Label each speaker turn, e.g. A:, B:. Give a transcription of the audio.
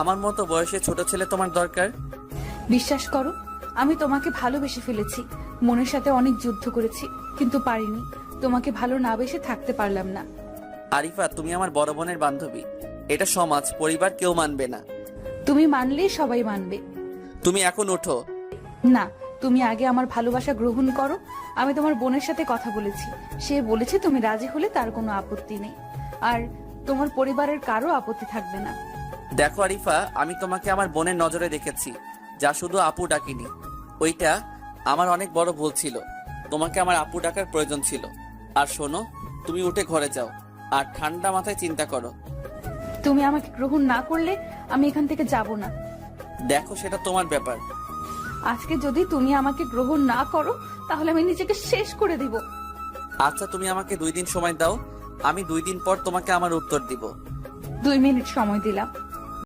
A: আমার মতো বয়সে ছোট ছেলে তোমার দরকার?
B: বিশ্বাস করো, আমি তোমাকে ভালোবেসে ফেলেছি। মনের সাথে অনেক যুদ্ধ করেছি, কিন্তু পারিনি। তোমাকে ভালো না বেসে থাকতে পারলাম না।
A: আরিফা, তুমি আমার বড় বোনের বান্ধবী। এটা সমাজ, পরিবার কেউ মানবে না।
B: তুমি মানলেই সবাই মানবে।
A: তুমি এখন ওঠো।
B: না, তুমি আগে আমার ভালোবাসা গ্রহণ করো। আমি তোমার বোনের সাথে কথা বলেছি, সে বলেছে তুমি রাজি হলে তার কোনো আপত্তি নেই, আর তোমার পরিবারের কারো আপত্তি থাকবে না।
A: দেখো আরিফা, আমি তোমাকে আমার বোনের নজরে দেখেছি, যা শুধু আপু ডাকিনি। ওইটা আমার অনেক বড় ভুল ছিল। তোমাকে আমার আপু ডাকার প্রয়োজন ছিল। আর শোনো, তুমি উঠে ঘরে যাও, আর ঠান্ডা মাথায় চিন্তা করো।
B: তুমি আমাকে গ্রহণ না করলে আমি এখান থেকে যাব না।
A: দেখো, সেটা তোমার ব্যাপার।
B: আজকে যদি তুমি আমাকে গ্রহণ না করো, তাহলে আমি নিজেকে শেষ করে দিব।
A: আচ্ছা, তুমি আমাকে 2 দিন সময় দাও, আমি 2 দিন পর তোমাকে আমার উত্তর দিব।
B: 2 মিনিট সময় দিলাম।